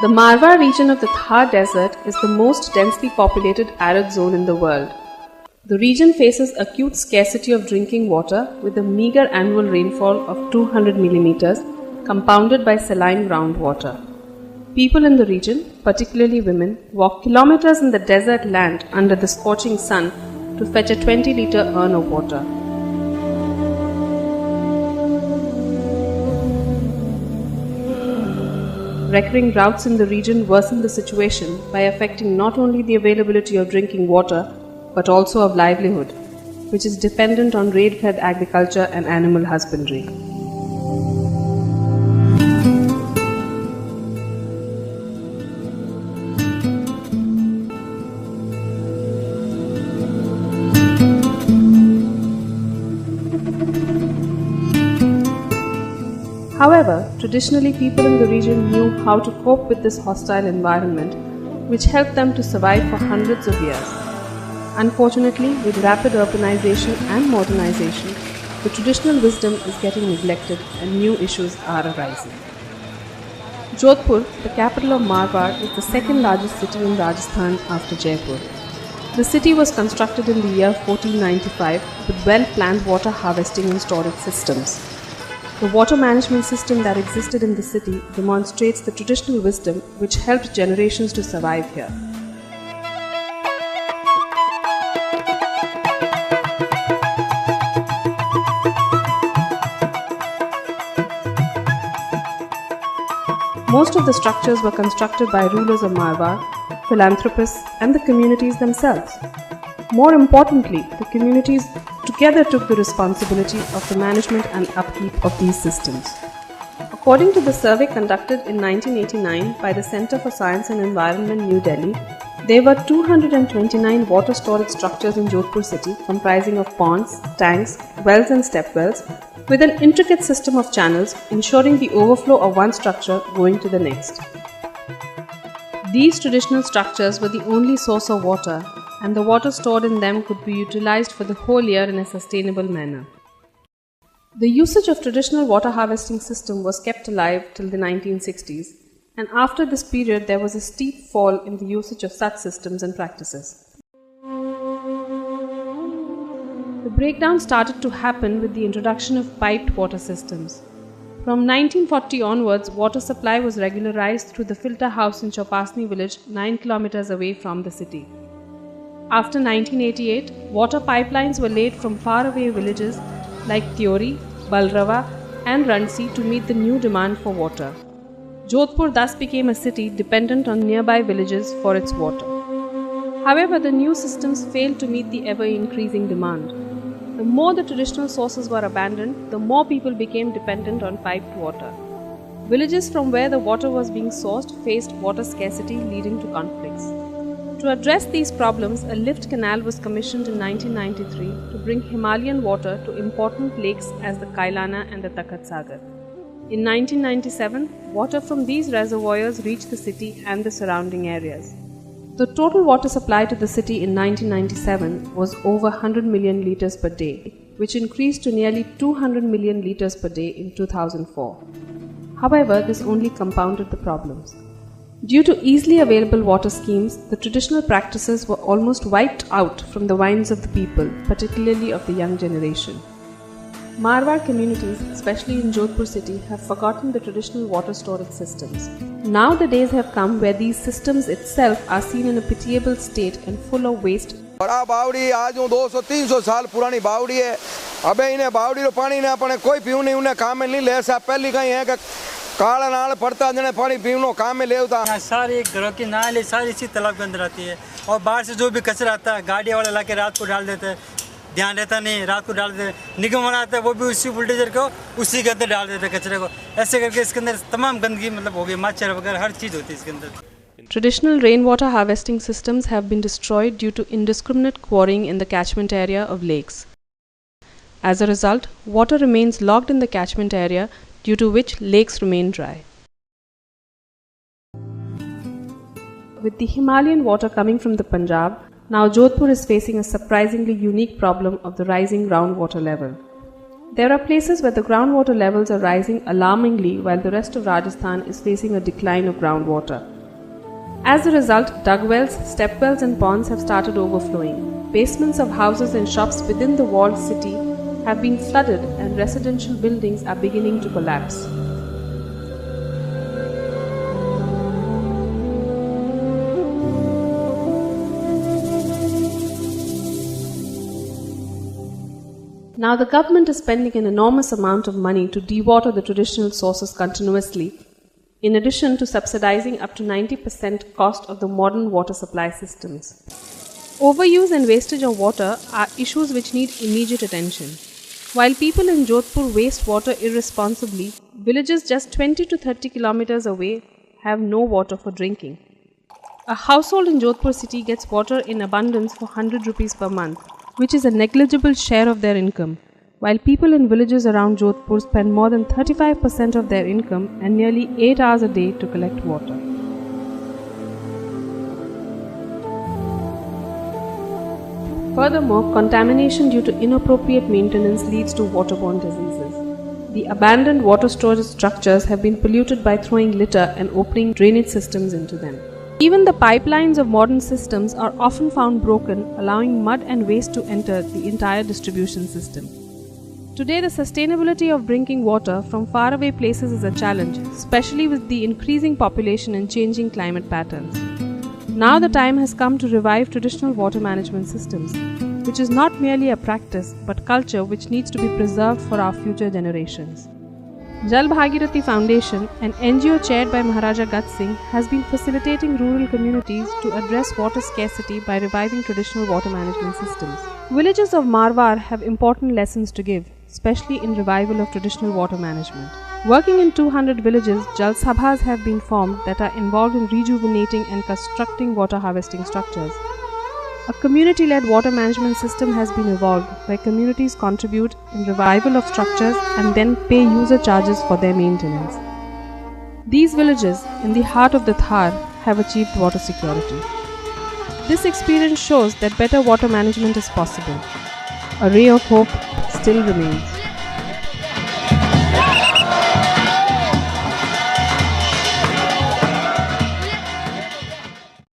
The Marwar region of the Thar Desert is the most densely populated arid zone in the world. The region faces acute scarcity of drinking water with a meager annual rainfall of 200 millimeters, compounded by saline groundwater. People in the region, particularly women, walk kilometers in the desert land under the scorching sun to fetch a 20-liter urn of water. Recurring droughts in the region worsen the situation by affecting not only the availability of drinking water but also of livelihood, which is dependent on rain-fed agriculture and animal husbandry. However, traditionally people in the region knew how to cope with this hostile environment, which helped them to survive for hundreds of years. Unfortunately, with rapid urbanization and modernization, the traditional wisdom is getting neglected and new issues are arising. Jodhpur, the capital of Marwar, is the second largest city in Rajasthan after Jaipur. The city was constructed in the year 1495 with well-planned water harvesting and storage systems. The water management system that existed in the city demonstrates the traditional wisdom which helped generations to survive here. Most of the structures were constructed by rulers of Marwar, philanthropists, and the communities themselves. More importantly, the communities together took the responsibility of the management and upkeep of these systems. According to the survey conducted in 1989 by the Center for Science and Environment, New Delhi, there were 229 water storage structures in Jodhpur city comprising of ponds, tanks, wells and step wells, with an intricate system of channels ensuring the overflow of one structure going to the next. These traditional structures were the only source of water, and the water stored in them could be utilized for the whole year in a sustainable manner. The usage of traditional water harvesting system was kept alive till the 1960s, and after this period there was a steep fall in the usage of such systems and practices. The breakdown started to happen with the introduction of piped water systems. From 1940 onwards, water supply was regularized through the filter house in Chopasni village 9 kilometers away from the city. After 1988, water pipelines were laid from faraway villages like Theori, Balrava and Ransi to meet the new demand for water. Jodhpur thus became a city dependent on nearby villages for its water. However, the new systems failed to meet the ever-increasing demand. The more the traditional sources were abandoned, the more people became dependent on piped water. Villages from where the water was being sourced faced water scarcity, leading to conflicts. To address these problems, a lift canal was commissioned in 1993 to bring Himalayan water to important lakes as the Kailana and the Takhat Sagar. In 1997, water from these reservoirs reached the city and the surrounding areas. The total water supply to the city in 1997 was over 100 million litres per day, which increased to nearly 200 million litres per day in 2004. However, this only compounded the problems. Due to easily available water schemes, the traditional practices were almost wiped out from the minds of the people, particularly of the young generation. Marwar communities, especially in Jodhpur city, have forgotten the traditional water storage systems. Now the days have come where these systems itself are seen in a pitiable state and full of waste. बड़ा बावड़ी आज 200-300 साल पुरानी बावड़ी है। अबे इन्हें बावड़ी रो पानी ने अपने कोई पीऊ नहीं उन्हें काम में नहीं ले सा पहली कहीं है कि काला नाल पड़ता जने पानी पीवनो काम में ले उता। सारी घरों की नाली सारी इसी तालाब के अंदर आती है और बाहर से जो भी कचरा आता है गाड़ी वाले लाके रात को डाल देते हैं, ध्यान रहता नहीं, रात को डाल देते हैं, निगम वाला आता है वो भी उसी बुलडोजर को उसी के अंदर डाल देते हैं कचरे को। ऐसे करके इसके अंदर तमाम गंदगी मतलब हो गई, मच्छर वगैरह हर चीज़ होती है इसके अंदर। Traditional rainwater harvesting systems have been destroyed due to indiscriminate quarrying in the catchment area of lakes. As a result, water remains locked in the catchment area, due to which lakes remain dry. With the Himalayan water coming from the Punjab, now Jodhpur is facing a surprisingly unique problem of the rising groundwater level. There are places where the groundwater levels are rising alarmingly while the rest of Rajasthan is facing a decline of groundwater. As a result, dug wells, step wells and ponds have started overflowing. Basements of houses and shops within the walled city have been flooded and residential buildings are beginning to collapse. Now the government is spending an enormous amount of money to dewater the traditional sources continuously, in addition to subsidizing up to 90% cost of the modern water supply systems. Overuse and wastage of water are issues which need immediate attention. While people in Jodhpur waste water irresponsibly, villages just 20 to 30 kilometers away have no water for drinking. A household in Jodhpur city gets water in abundance for 100 rupees per month, which is a negligible share of their income, while people in villages around Jodhpur spend more than 35% of their income and nearly 8 hours a day to collect water. Furthermore, contamination due to inappropriate maintenance leads to waterborne diseases. The abandoned water storage structures have been polluted by throwing litter and opening drainage systems into them. Even the pipelines of modern systems are often found broken, allowing mud and waste to enter the entire distribution system. Today, the sustainability of drinking water from faraway places is a challenge, especially with the increasing population and changing climate patterns. Now the time has come to revive traditional water management systems, which is not merely a practice but culture which needs to be preserved for our future generations. Jal Bhagirathi Foundation, an NGO chaired by Maharaja Gat Singh, has been facilitating rural communities to address water scarcity by reviving traditional water management systems. Villages of Marwar have important lessons to give, especially in revival of traditional water management. Working in 200 villages, Jal Sabhas have been formed that are involved in rejuvenating and constructing water harvesting structures. A community-led water management system has been evolved where communities contribute in revival of structures and then pay user charges for their maintenance. These villages, in the heart of the Thar, have achieved water security. This experience shows that better water management is possible. A ray of hope still remains.